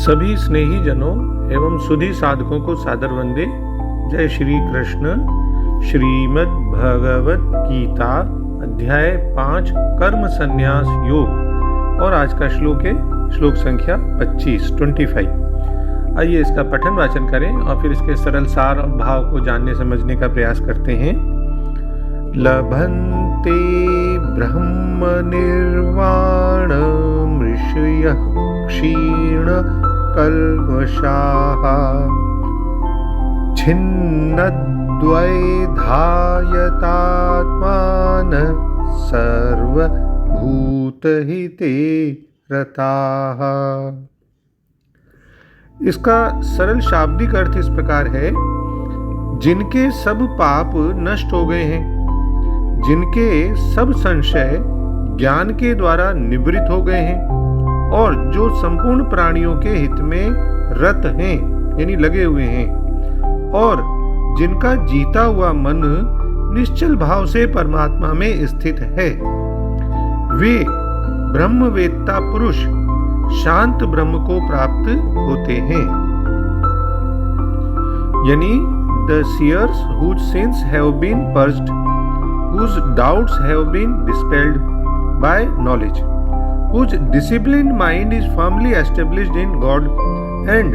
सभी स्नेही जनों एवं सुधी साधकों को सादर वंदे। जय श्री कृष्ण। श्रीमद् भगवत गीता अध्याय 5 कर्म संन्यास योग और आज का श्लोक है श्लोक संख्या 25। आइए इसका पठन वाचन करें और फिर इसके सरल सार और भाव को जानने समझने का प्रयास करते हैं। लभन्ते ब्रह्म निर्वाणम् ऋषयः क्षीण कल्मषाः छिन्नद्वैधायतात्मानः सर्वभूतहिते रताः। इसका सरल शाब्दिक अर्थ इस प्रकार है, जिनके सब पाप नष्ट हो गए हैं, जिनके सब संशय ज्ञान के द्वारा निवृत्त हो गए हैं और जो संपूर्ण प्राणियों के हित में रत हैं यानी लगे हुए हैं और जिनका जीता हुआ मन निश्चल भाव से परमात्मा में स्थित है, वे ब्रह्मवेत्ता पुरुष शांत ब्रह्म को प्राप्त होते हैं। यानी the seers whose sins have been purged, whose doubts have been dispelled by knowledge, whose disciplined mind is firmly established in God, and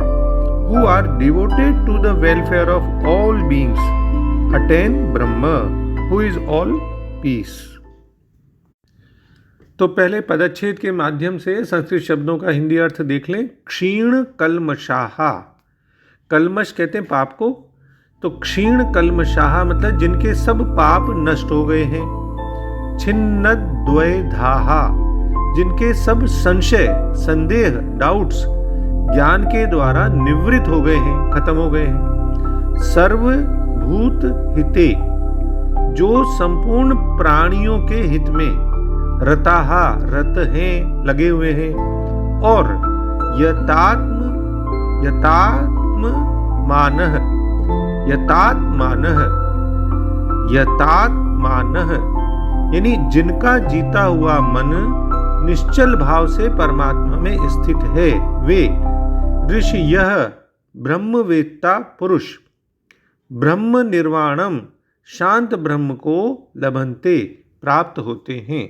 who are devoted to the welfare of all beings, attain Brahma, who is all peace. तो पहले पदच्छेद के माध्यम से संस्कृत शब्दों का हिंदी अर्थ देख लें। क्षीण कल्मषाहा, कल्मष कहते हैं पाप को, तो क्षीण कल्मषाहा मतलब जिनके सब पाप नष्ट हो गए हैं। छिन्नद्वैधाहा, जिनके सब संशय संदेह डाउट्स ज्ञान के द्वारा निवृत्त हो गए हैं, खत्म हो गए हैं। सर्वभूत हिते, जो संपूर्ण प्राणियों के हित में रताहा रत हैं, लगे हुए हैं। और यतात्मानः यानी जिनका जीता हुआ मन निश्चल भाव से परमात्मा में स्थित है, वे ऋषयः ब्रह्मवेत्ता पुरुष ब्रह्म निर्वाणम शांत ब्रह्म को लभन्ते प्राप्त होते हैं।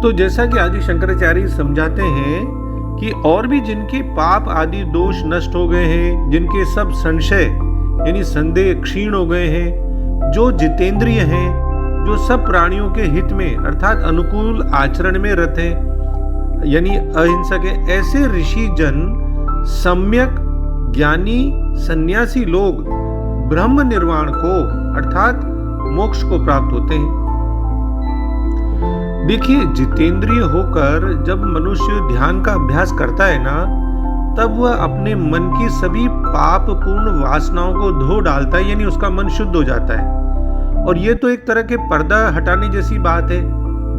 तो जैसा कि आदि शंकराचार्य समझाते हैं कि और भी जिनके पाप आदि दोष नष्ट हो गए हैं, जिनके सब संशय यानी संदेह क्षीण हो गए हैं, जो जितेंद्रिय हैं, जो सब प्राणियों के हित में अर्थात अनुकूल आचरण में रत हैं यानी अहिंसक है, ऐसे ऋषि जन सम्यक ज्ञानी सन्यासी लोग ब्रह्म निर्वाण को अर्थात मोक्ष को प्राप्त होते हैं। देखिए, जितेंद्रिय होकर जब मनुष्य ध्यान का अभ्यास करता है ना, तब वह अपने मन की सभी पाप पूर्ण वासनाओं को धो डालता है, यानी उसका मन शुद्ध हो जाता है। और ये तो एक तरह के पर्दा हटाने जैसी बात है,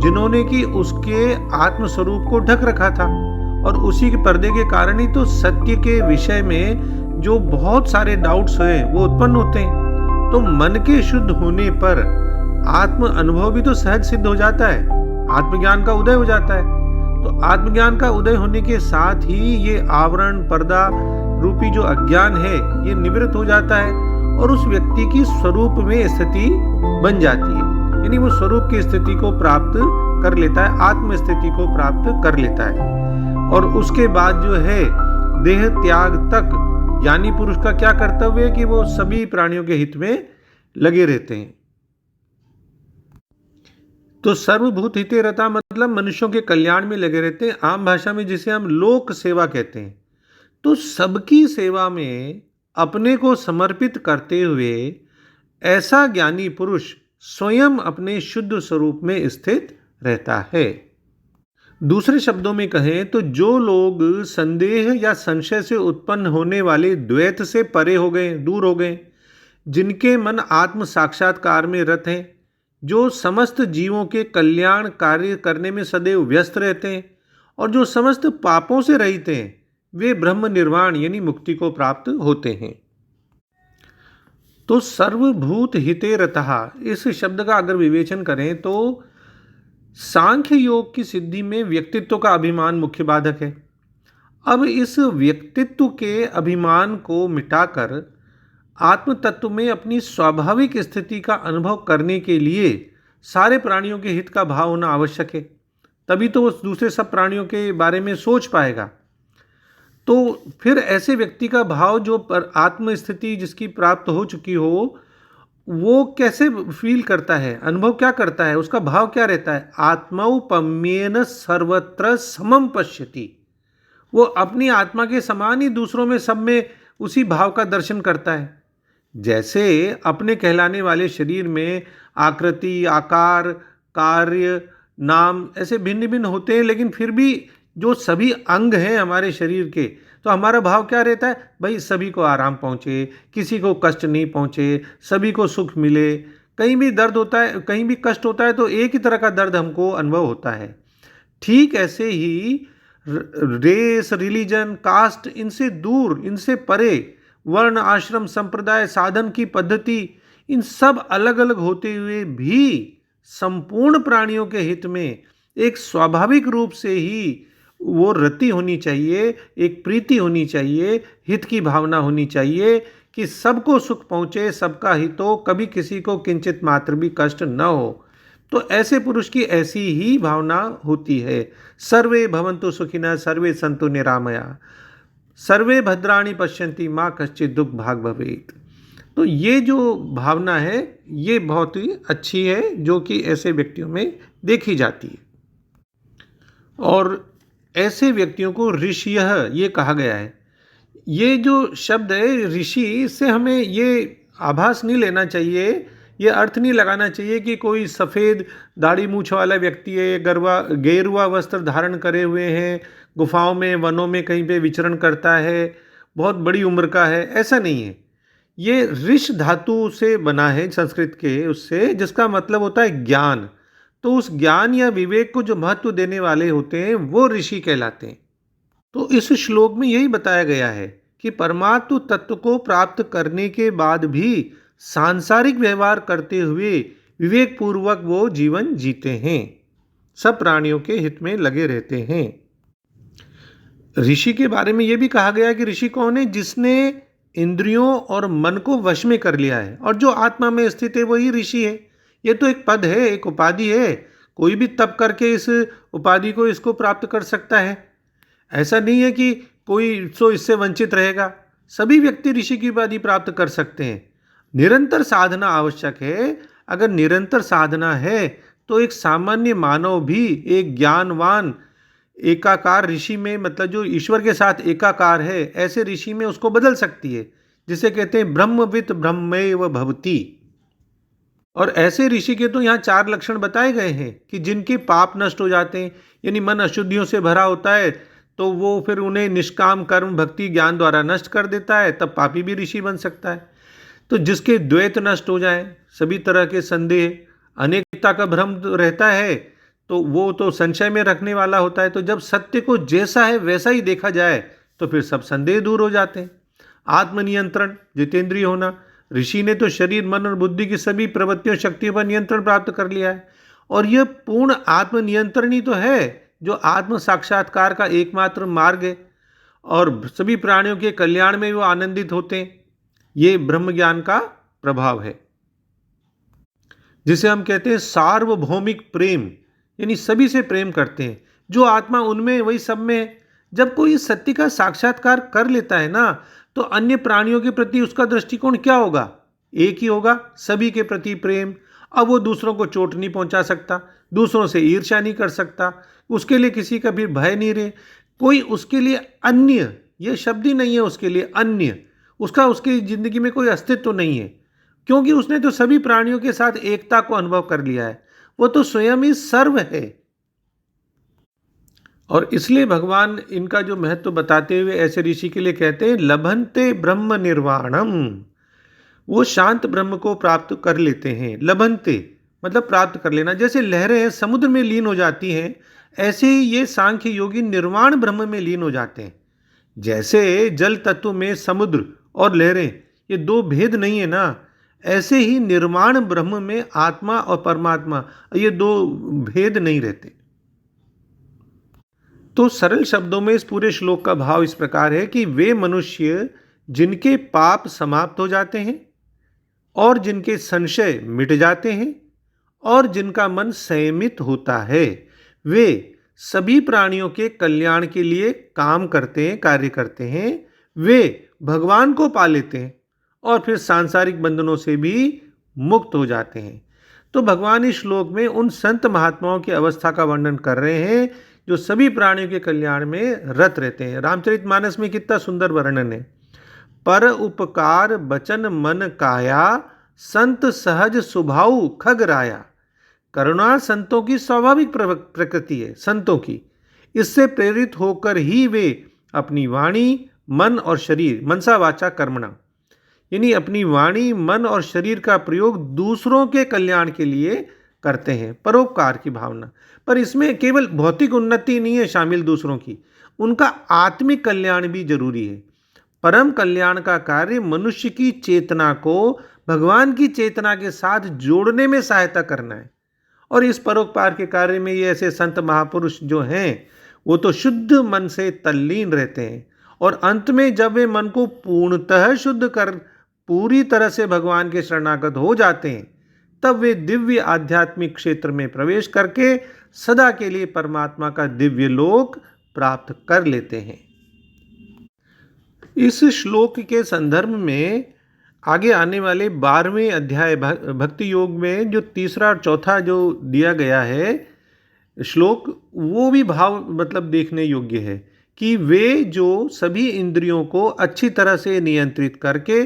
जिन्होंने कि उसके आत्म स्वरूप को ढक रखा था और उसी के पर्दे के कारण ही तो सत्य के विषय में जो बहुत सारे डाउट्स हैं वो उत्पन्न होते हैं। तो मन के शुद्ध होने पर आत्म अनुभव भी तो सहज सिद्ध हो जाता है, आत्मज्ञान का उदय हो जाता है। तो आत्मज्ञान का उदय होने के साथ ही ये आवरण पर्दा रूपी जो अज्ञान है ये निवृत्त हो जाता है और उस व्यक्ति की स्वरूप में स्थिति बन जाती है, यानी वो स्वरूप की स्थिति को प्राप्त कर लेता है, आत्म स्थिति को प्राप्त कर लेता है। और उसके बाद जो है देह त्याग तक ज्ञानी पुरुष का क्या कर्तव्य है कि वो सभी प्राणियों के हित में लगे रहते हैं। तो सर्वभूत हिते रता मतलब मनुष्यों के कल्याण में लगे रहते हैं, आम भाषा में जिसे हम लोक सेवा कहते हैं। तो सबकी सेवा में अपने को समर्पित करते हुए ऐसा ज्ञानी पुरुष स्वयं अपने शुद्ध स्वरूप में स्थित रहता है। दूसरे शब्दों में कहें तो जो लोग संदेह या संशय से उत्पन्न होने वाले द्वैत से परे हो गए, दूर हो गए, जिनके मन आत्म साक्षात्कार में रत हैं, जो समस्त जीवों के कल्याण कार्य करने में सदैव व्यस्त रहते हैं और जो समस्त पापों से रहित हैं, वे ब्रह्म निर्वाण यानी मुक्ति को प्राप्त होते हैं। तो सर्वभूत हिते रतः इस शब्द का अगर विवेचन करें तो सांख्य योग की सिद्धि में व्यक्तित्व का अभिमान मुख्य बाधक है। अब इस व्यक्तित्व के अभिमान को मिटाकर आत्म तत्व में अपनी स्वाभाविक स्थिति का अनुभव करने के लिए सारे प्राणियों के हित का भाव होना आवश्यक है। तभी तो वो दूसरे सब प्राणियों के बारे में सोच पाएगा। तो फिर ऐसे व्यक्ति का भाव जो आत्म स्थिति जिसकी प्राप्त हो चुकी हो, वो कैसे फील करता है, अनुभव क्या करता है, उसका भाव क्या रहता है? आत्मौपम्येन सर्वत्र समम पश्यति। वो अपनी आत्मा के समान ही दूसरों में, सब में उसी भाव का दर्शन करता है। जैसे अपने कहलाने वाले शरीर में आकृति, आकार, कार्य, नाम ऐसे भिन्न भिन्न होते हैं, लेकिन फिर भी जो सभी अंग हैं हमारे शरीर के, तो हमारा भाव क्या रहता है? भाई सभी को आराम पहुँचे, किसी को कष्ट नहीं पहुँचे, सभी को सुख मिले। कहीं भी दर्द होता है, कहीं भी कष्ट होता है, तो एक ही तरह का दर्द हमको अनुभव होता है। ठीक ऐसे ही रेस, रिलीजन, कास्ट, इनसे दूर, इनसे परे, वर्ण, आश्रम, संप्रदाय, साधन की पद्धति, इन सब अलग अलग होते हुए भी संपूर्ण प्राणियों के हित में एक स्वाभाविक रूप से ही वो रति होनी चाहिए, एक प्रीति होनी चाहिए, हित की भावना होनी चाहिए कि सबको सुख पहुँचे, सबका हित हो, कभी किसी को किंचित मात्र भी कष्ट न हो। तो ऐसे पुरुष की ऐसी ही भावना होती है। सर्वे भवन्तु सुखिनः, सर्वे सन्तु निरामया, सर्वे भद्राणि पश्यन्ति, माँ कश्चित् दुःख भाग् भवेत्। तो ये जो भावना है, ये बहुत ही अच्छी है, जो कि ऐसे व्यक्तियों में देखी जाती है। और ऐसे व्यक्तियों को ऋषियः ये कहा गया है। ये जो शब्द है ऋषि, इससे हमें ये आभास नहीं लेना चाहिए, ये अर्थ नहीं लगाना चाहिए कि कोई सफ़ेद दाढ़ी मूछ वाला व्यक्ति है, गेरुआ वस्त्र धारण करे हुए हैं, गुफाओं में, वनों में कहीं पे विचरण करता है, बहुत बड़ी उम्र का है, ऐसा नहीं है। ये ऋष धातु से बना है, संस्कृत के उससे, जिसका मतलब होता है ज्ञान। तो उस ज्ञान या विवेक को जो महत्व देने वाले होते हैं वो ऋषि कहलाते हैं। तो इस श्लोक में यही बताया गया है कि परमात्म तत्व को प्राप्त करने के बाद भी सांसारिक व्यवहार करते हुए विवेक पूर्वक वो जीवन जीते हैं, सब प्राणियों के हित में लगे रहते हैं। ऋषि के बारे में यह भी कहा गया कि ऋषि कौन है? जिसने इंद्रियों और मन को वश में कर लिया है और जो आत्मा में स्थित है वही ऋषि है। ये तो एक पद है, एक उपाधि है। कोई भी तप करके इस उपाधि को, इसको प्राप्त कर सकता है। ऐसा नहीं है कि कोई तो इससे वंचित रहेगा। सभी व्यक्ति ऋषि की उपाधि प्राप्त कर सकते हैं। निरंतर साधना आवश्यक है। अगर निरंतर साधना है तो एक सामान्य मानव भी एक ज्ञानवान एकाकार ऋषि में, मतलब जो ईश्वर के साथ एकाकार है, ऐसे ऋषि में उसको बदल सकती है, जिसे कहते हैं ब्रह्मवित् ब्रह्मैव भवति। और ऐसे ऋषि के तो यहाँ 4 लक्षण बताए गए हैं कि जिनके पाप नष्ट हो जाते हैं, यानी मन अशुद्धियों से भरा होता है, तो वो फिर उन्हें निष्काम कर्म भक्ति ज्ञान द्वारा नष्ट कर देता है, तब पापी भी ऋषि बन सकता है। तो जिसके द्वैत नष्ट हो जाए, सभी तरह के संदेह, अनेकता का भ्रम रहता है, तो वो तो संशय में रखने वाला होता है। तो जब सत्य को जैसा है वैसा ही देखा जाए तो फिर सब संदेह दूर हो जाते हैं। आत्मनियंत्रण, जितेंद्रिय होना। ऋषि ने तो शरीर, मन और बुद्धि की सभी प्रवृत्तियों, शक्तियों पर नियंत्रण प्राप्त कर लिया है। और यह पूर्ण आत्मनियंत्रण ही तो है जो आत्म साक्षात्कार का एकमात्र मार्ग है। और सभी प्राणियों के कल्याण में वो आनंदित होते हैं। ये ब्रह्म ज्ञान का प्रभाव है, जिसे हम कहते हैं सार्वभौमिक प्रेम, यानी सभी से प्रेम करते हैं। जो आत्मा उनमें वही सब में है। जब कोई सत्य का साक्षात्कार कर लेता है ना, तो अन्य प्राणियों के प्रति उसका दृष्टिकोण क्या होगा? एक ही होगा, सभी के प्रति प्रेम। अब वो दूसरों को चोट नहीं पहुंचा सकता, दूसरों से ईर्ष्या नहीं कर सकता, उसके लिए किसी का भी भय नहीं रहे। कोई उसके लिए अन्य, ये शब्द ही नहीं है उसके लिए, अन्य उसका, उसकी जिंदगी में कोई अस्तित्व तो नहीं है, क्योंकि उसने तो सभी प्राणियों के साथ एकता को अनुभव कर लिया है। वो तो स्वयं ही सर्व है। और इसलिए भगवान इनका जो महत्व बताते हुए ऐसे ऋषि के लिए कहते हैं लभन्ते ब्रह्म निर्वाणम। वो शांत ब्रह्म को प्राप्त कर लेते हैं। लभन्ते मतलब प्राप्त कर लेना। जैसे लहरें समुद्र में लीन हो जाती हैं, ऐसे ही ये सांख्य योगी निर्वाण ब्रह्म में लीन हो जाते हैं। जैसे जल तत्व में समुद्र और लहरें ये 2 भेद नहीं है ना, ऐसे ही निर्वाण ब्रह्म में आत्मा और परमात्मा ये 2 भेद नहीं रहते। तो सरल शब्दों में इस पूरे श्लोक का भाव इस प्रकार है कि वे मनुष्य जिनके पाप समाप्त हो जाते हैं और जिनके संशय मिट जाते हैं और जिनका मन संयमित होता है, वे सभी प्राणियों के कल्याण के लिए काम करते हैं, कार्य करते हैं। वे भगवान को पा लेते हैं और फिर सांसारिक बंधनों से भी मुक्त हो जाते हैं। तो भगवान इस श्लोक में उन संत महात्माओं की अवस्था का वर्णन कर रहे हैं जो सभी प्राणियों के कल्याण में रत रहते हैं। रामचरितमानस में कितना सुंदर वर्णन है। पर उपकार बचन मन काया, संत सहज स्वभाव खग राया। करुणा संतों की स्वाभाविक प्रकृति है, संतों की। इससे प्रेरित होकर ही वे अपनी वाणी, मन और शरीर, मनसा वाचा कर्मणा, यानी अपनी वाणी, मन और शरीर का प्रयोग दूसरों के कल्याण के लिए करते हैं, परोपकार की भावना। पर इसमें केवल भौतिक उन्नति नहीं है शामिल दूसरों की, उनका आत्मिक कल्याण भी जरूरी है। परम कल्याण का कार्य मनुष्य की चेतना को भगवान की चेतना के साथ जोड़ने में सहायता करना है। और इस परोपकार के कार्य में ये ऐसे संत महापुरुष जो हैं वो तो शुद्ध मन से तल्लीन रहते हैं और अंत में जब वे मन को पूर्णतः शुद्ध कर पूरी तरह से भगवान के शरणागत हो जाते हैं, तब वे दिव्य आध्यात्मिक क्षेत्र में प्रवेश करके सदा के लिए परमात्मा का दिव्य लोक प्राप्त कर लेते हैं। इस श्लोक के संदर्भ में आगे आने वाले 12वें अध्याय भक्ति योग में जो तीसरा और चौथा जो दिया गया है श्लोक, वो भी भाव मतलब देखने योग्य है कि वे जो सभी इंद्रियों को अच्छी तरह से नियंत्रित करके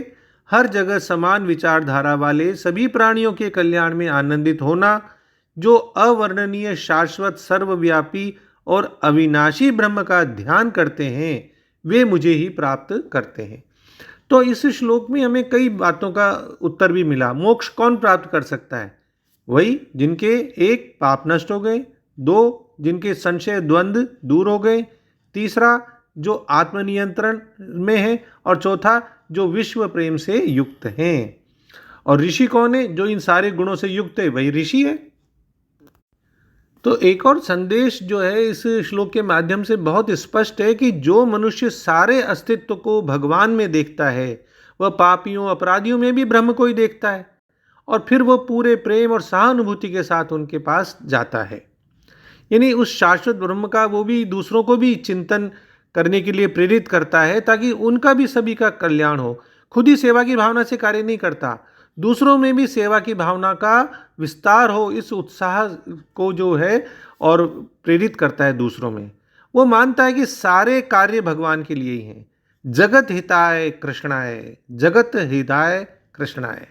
हर जगह समान विचारधारा वाले सभी प्राणियों के कल्याण में आनंदित होना, जो अवर्णनीय शाश्वत सर्वव्यापी और अविनाशी ब्रह्म का ध्यान करते हैं, वे मुझे ही प्राप्त करते हैं। तो इस श्लोक में हमें कई बातों का उत्तर भी मिला। मोक्ष कौन प्राप्त कर सकता है? वही जिनके एक पाप नष्ट हो गए, दो जिनके संशय द्वंद्व दूर हो गए, तीसरा जो आत्मनियंत्रण में है और चौथा जो विश्व प्रेम से युक्त हैं। और ऋषि कौन है? जो इन सारे गुणों से युक्त है, वही ऋषि है। तो एक और संदेश जो है इस श्लोक के माध्यम से बहुत स्पष्ट है कि जो मनुष्य सारे अस्तित्व को भगवान में देखता है, वह पापियों अपराधियों में भी ब्रह्म को ही देखता है और फिर वह पूरे प्रेम और सहानुभूति के साथ उनके पास जाता है। यानी उस शाश्वत ब्रह्म का वो भी दूसरों को भी चिंतन करने के लिए प्रेरित करता है ताकि उनका भी सभी का कल्याण हो। खुद ही सेवा की भावना से कार्य नहीं करता, दूसरों में भी सेवा की भावना का विस्तार हो, इस उत्साह को जो है और प्रेरित करता है दूसरों में। वो मानता है कि सारे कार्य भगवान के लिए ही हैं। जगत हिताय कृष्णाय, जगत हिताय कृष्णाय।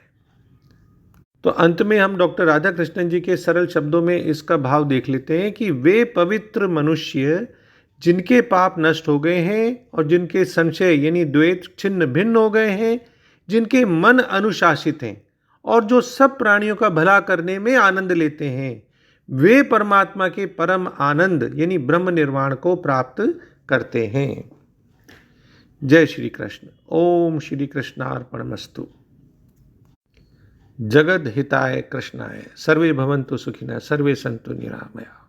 तो अंत में हम डॉक्टर राधा कृष्णन जी के सरल शब्दों में इसका भाव देख लेते हैं कि वे पवित्र मनुष्य जिनके पाप नष्ट हो गए हैं और जिनके संशय यानी द्वैत छिन्न भिन्न हो गए हैं, जिनके मन अनुशासित हैं और जो सब प्राणियों का भला करने में आनंद लेते हैं, वे परमात्मा के परम आनंद यानी ब्रह्म निर्वाण को प्राप्त करते हैं। जय श्री कृष्ण। ओम श्री कृष्णार्पणमस्तु। जगद हिताय कृष्णाय, सर्वे भवन्तु सुखिनः, सर्वे सन्तु निरामया।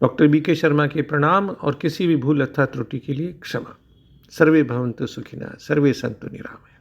डॉक्टर बीके शर्मा के प्रणाम और किसी भी भूल अथवा त्रुटि के लिए क्षमा। सर्वे भवन्तु सुखिनः, सर्वे सन्तु निरामया।